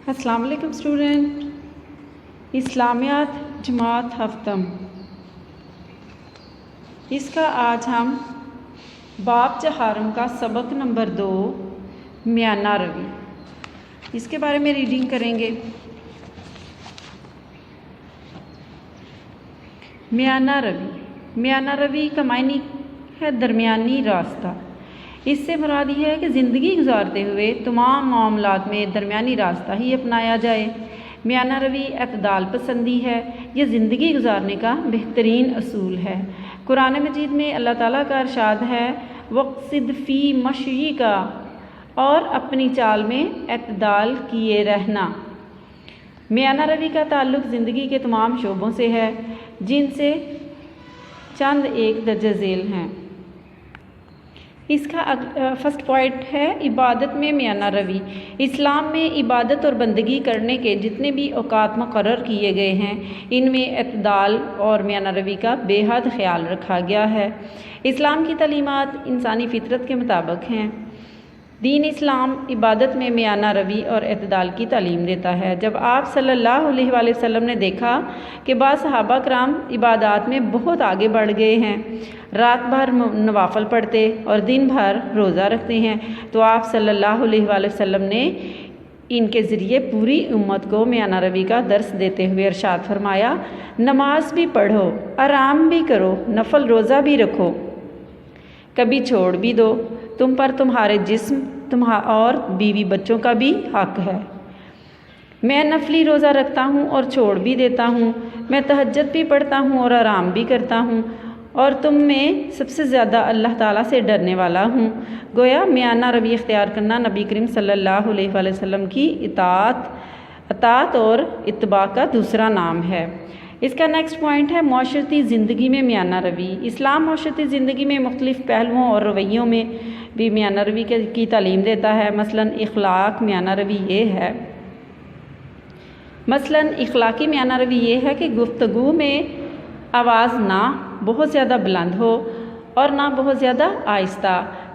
अस्सलाम वालेकुम स्टूडेंट। इस्लामियात जमात हफ्तम, इसका आज हम बाब चहारम का सबक नंबर 2 म्याना रवी, इसके बारे में रीडिंग करेंगे। म्याना रवी का मायने है दरमियानी रास्ता। इससे मुराद ये है कि ज़िंदगी गुजारते हुए तमाम मामलात में दरमियानी रास्ता ही अपनाया जाए। म्याना रवी अतदाल पसंदी है, यह ज़िंदगी गुजारने का बेहतरीन असूल है। कुरान मजीद में अल्लाह ताला का इरशाद है, वक़्सिद फ़ी मशी का, और अपनी चाल में अतदाल किए रहना। म्याना रवी का ताल्लुक़ ज़िंदगी के तमाम शोबों से है, जिनसे चंद एक दर्ज झेल हैं। इसका फर्स्ट पॉइंट है इबादत में म्याना रवी। इस्लाम में इबादत और बंदगी करने के जितने भी औकात मुकर्रर किए गए हैं, इनमें अतदाल और म्याना रवी का बेहद ख्याल रखा गया है। इस्लाम की तालीमात इंसानी फितरत के मुताबिक हैं। दीन इस्लाम इबादत में म्याना रवी और अतदाल की तालीम देता है। जब आप सल्लल्लाहु अलैहि वसल्लम ने देखा कि बाद सहाबा कराम इबादत में बहुत आगे बढ़ गए हैं, रात भर नवाफल पढ़ते और दिन भर रोज़ा रखते हैं, तो आप सल्लल्लाहु अलैहि वसल्लम ने इनके ज़रिए पूरी उम्मत को म्याना रवी का दर्स देते हुए इरशाद फरमाया, नमाज भी पढ़ो, आराम भी करो, नफल रोज़ा भी रखो, कभी छोड़ भी दो, तुम पर तुम्हारे जिस्म और बीवी बच्चों का भी हक है। मैं नफली रोज़ा रखता हूँ और छोड़ भी देता हूँ, मैं तहज्जुद भी पढ़ता हूँ और आराम भी करता हूँ, और तुम में सबसे ज़्यादा अल्लाह ताला से डरने वाला हूँ। गोया म्याना रवी इख्तियार करना नबी करीम सल्लल्लाहु अलैहि वसल्लम की इताअत और इत्तबा का दूसरा नाम है। इसका नेक्स्ट पॉइंट है माशरती ज़िंदगी में म्याना रवी। इस्लाम माशरती ज़िंदगी में मुख्तलिफ़ पहलुओं और रवैयों में भी म्याना रवी की तालीम देता है। मसलन इखलाक म्याना रवी ये है इखलाकी म्याना रवी ये है कि गुफ्तगू में आवाज़ ना बहुत ज़्यादा बुलंद हो और ना बहुत ज़्यादा आहिस्ता,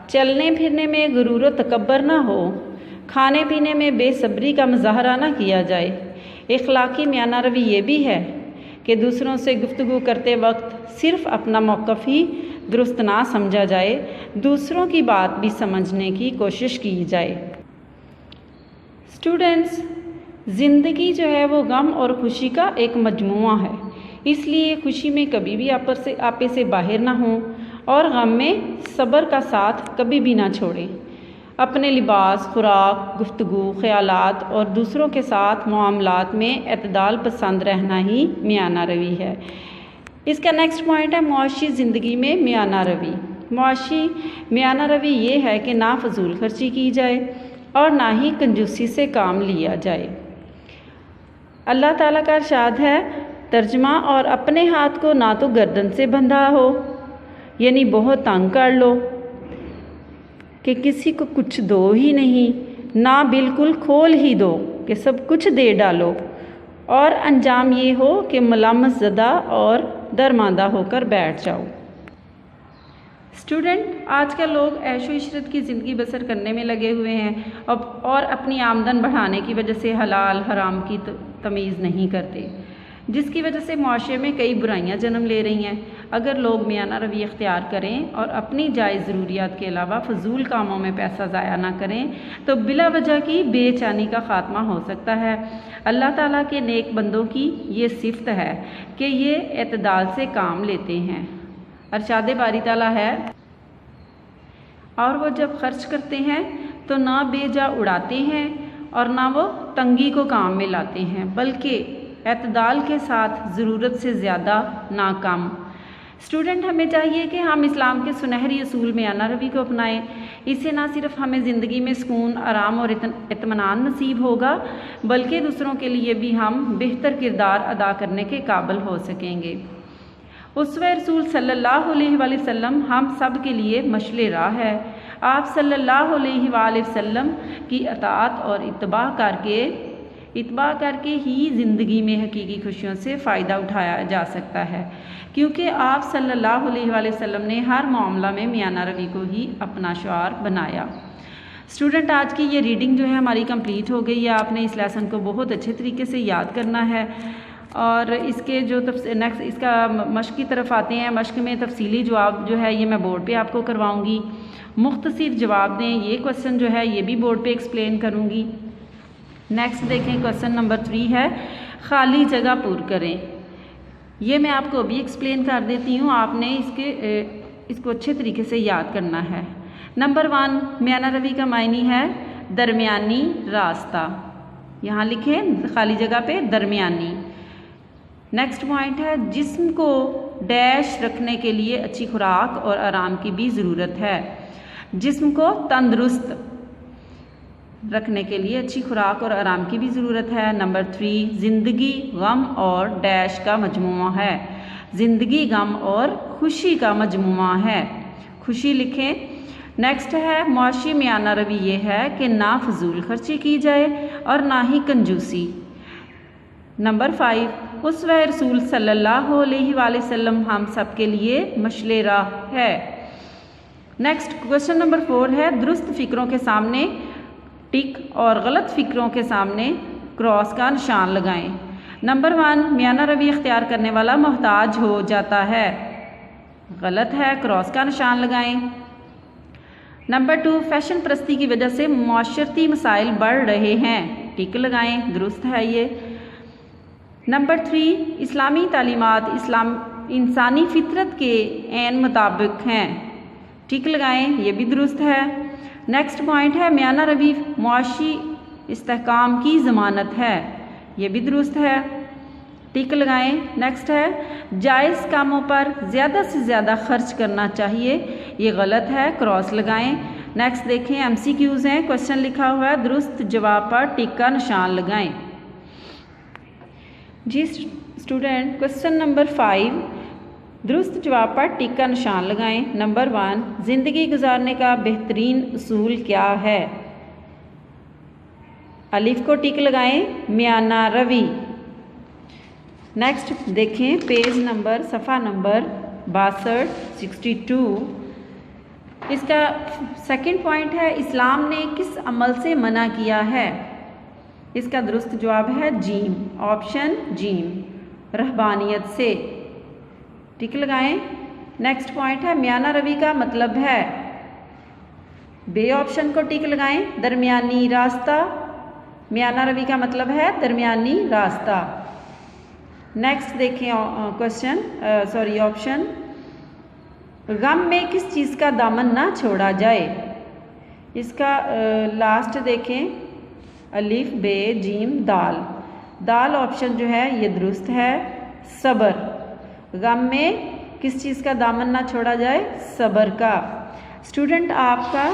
चलने फिरने में गुरूर व तकब्बर ना हो, खाने पीने में बेसब्री का मुजाहरा ना किया जाए। इखलाकी म्याना रवी ये भी है कि दूसरों से गुफ्तगू करते वक्त सिर्फ़ अपना मौक़िफ़ ही दुरुस्त ना समझा जाए, दूसरों की बात भी समझने की कोशिश की जाए। स्टूडेंट्स, ज़िंदगी जो है वो गम और खुशी का एक मजमुआ है, इसलिए खुशी में कभी भी आपे से बाहर ना हो और गम में सब्र का साथ कभी भी ना छोड़ें। अपने लिबास, खुराक, गुफ्तगू, ख़यालात और दूसरों के साथ मामलात में अतदाल पसंद रहना ही म्याना रवी है। इसका नेक्स्ट पॉइंट है मुआशी ज़िंदगी में म्याना रवी। मुआशी म्याना रवी ये है कि ना फजूल खर्ची की जाए और ना ही कंजूसी से काम लिया जाए। अल्लाह ताला का इरशाद है, तर्जमा, और अपने हाथ को ना तो गर्दन से बंधा हो, यानी बहुत तंग कर लो कि किसी को कुछ दो ही नहीं, ना बिल्कुल खोल ही दो कि सब कुछ दे डालो, और अंजाम ये हो कि मलामत ज़दा और दरमांदा होकर बैठ जाओ। स्टूडेंट, आजकल लोग ऐशो इशरत की ज़िंदगी बसर करने में लगे हुए हैं और अपनी आमदन बढ़ाने की वजह से हलाल हराम की तमीज़ नहीं करते, जिसकी वजह से मुआशरे में कई बुराइयां जन्म ले रही हैं। अगर लोग म्याना रवी इख्तियार करें और अपनी जायज़ ज़रूरियात के अलावा फ़जूल कामों में पैसा ज़ाया ना करें, तो बिला वजह की बेचैनी का ख़ात्मा हो सकता है। अल्लाह ताला के नेक बंदों की ये सिफ़त है कि ये एतदाल से काम लेते हैं। अरशाद बारी ताला है, और वो जब खर्च करते हैं तो ना बेजा उड़ाते हैं और ना वो तंगी को काम में लाते हैं, बल्कि एतदाल के साथ ज़रूरत से ज़्यादा ना कम। स्टूडेंट, हमें चाहिए कि हम इस्लाम के सुनहरी असूल म्याना रवी को अपनाएं। इससे ना सिर्फ हमें ज़िंदगी में सुकून, आराम और इत्मीनान नसीब होगा, बल्कि दूसरों के लिए भी हम बेहतर किरदार अदा करने के काबिल हो सकेंगे। उसवे रसूल सल्लल्लाहु अलैहि वसल्लम हम सब के लिए मशले राह है। आप सल्लल्लाहु अलैहि वसल्लम की अताअत और इत्बा करके ही ज़िंदगी में हकीकी खुशियों से फ़ायदा उठाया जा सकता है, क्योंकि आप सल्लल्लाहु अलैहि वसल्लम ने हर मामला में म्याना रवी को ही अपना शुआर बनाया। स्टूडेंट, आज की ये रीडिंग जो है हमारी कंप्लीट हो गई है। आपने इस लेसन को बहुत अच्छे तरीके से याद करना है और इसके जो नेक्स्ट इसका मश्क की तरफ आते हैं। मश्क में तफसीली जवाब जो है ये मैं बोर्ड पे आपको करवाऊंगी। मुख्तसर जवाब दें, ये क्वेश्चन जो है ये भी बोर्ड पे एक्सप्लेन करूंगी। नेक्स्ट देखें, क्वेश्चन नंबर 3 है खाली जगह पूर करें। ये मैं आपको अभी एक्सप्लेन कर देती हूँ, आपने इसको अच्छे तरीके से याद करना है। नंबर 1, म्याना रवी का मायनी है दरमियानी रास्ता। यहाँ लिखें खाली जगह पे दरमियानी। नेक्स्ट पॉइंट है जिस्म को डैश रखने के लिए अच्छी खुराक और आराम की भी ज़रूरत है। जिस्म को तंदुरुस्त रखने के लिए अच्छी खुराक और आराम की भी ज़रूरत है। नंबर 3, ज़िंदगी गम और डैश का मजमुआ है। ज़िंदगी गम और खुशी का मजमुआ है। खुशी लिखें। नेक्स्ट है मुआशी म्याना रवी ये है कि ना फजूल खर्ची की जाए और ना ही कंजूसी। नंबर 5, उसवे रसूल सल्लल्लाहु अलैहि वसल्लम हम सब के लिए मशले राह है। नेक्स्ट क्वेश्चन नंबर 4 है दुरुस्त फ़िक्रों के सामने टिक और गलत फ़िक्रों के सामने क्रॉस का निशान लगाएं। नंबर 1, म्याना रवी इख्तियार करने वाला मोहताज हो जाता है। गलत है, क्रॉस का निशान लगाएं। नंबर 2, फैशन परस्ती की वजह से माशरती मसाइल बढ़ रहे हैं। टिक लगाएं, दुरुस्त है ये। नंबर 3, इस्लामी तालीमात इंसानी फितरत के ऐन मुताबिक हैं। टिक लगाएं, ये भी दुरुस्त है। नेक्स्ट पॉइंट है म्याना रवी मुआशी इस्तेहकाम की ज़मानत है। ये भी दुरुस्त है, टिक लगाएं। नेक्स्ट है जायज़ कामों पर ज़्यादा से ज़्यादा खर्च करना चाहिए। ये गलत है, क्रॉस लगाएं। नेक्स्ट देखें MCQs हैं। क्वेश्चन लिखा हुआ है दुरुस्त जवाब पर टिक का निशान लगाएं। जी स्टूडेंट, क्वेश्चन नंबर 5 दुरुस्त जवाब पर टिक का निशान लगाएं। नंबर 1, ज़िंदगी गुजारने का बेहतरीन उसूल क्या है? अलिफ को टिक लगाएं, म्याना रवी। नेक्स्ट देखें पेज नंबर सफ़ा नंबर 62 62। इसका सेकंड पॉइंट है इस्लाम ने किस अमल से मना किया है? इसका दुरुस्त जवाब है जीम, ऑप्शन जीम, रहबानियत से। टिक लगाएं। नेक्स्ट पॉइंट है म्याना रवी का मतलब है, बे ऑप्शन को टिक लगाएं, दरमियानी रास्ता। म्याना रवी का मतलब है दरमियानी रास्ता। नेक्स्ट देखें ऑप्शन, गम में किस चीज़ का दामन ना छोड़ा जाए? इसका लास्ट देखें, अलिफ बे जीम दाल। दाल ऑप्शन जो है ये दुरुस्त है, सब्र। गम में किस चीज़ का दामन ना छोड़ा जाए? सब्र का। स्टूडेंट, आपका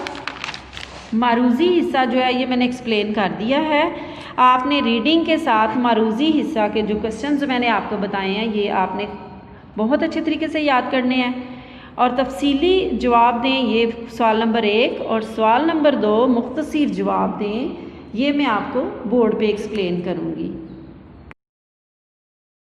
मारूज़ी हिस्सा जो है ये मैंने एक्सप्लेन कर दिया है। आपने रीडिंग के साथ मारूज़ी हिस्सा के जो क्वेश्चंस मैंने आपको बताए हैं ये आपने बहुत अच्छे तरीके से याद करने हैं और तफसीली जवाब दें। ये सवाल नंबर 1 और सवाल नंबर 2 मुख्तसर जवाब दें। ये मैं आपको बोर्ड पे एक्सप्लेन करूँगी।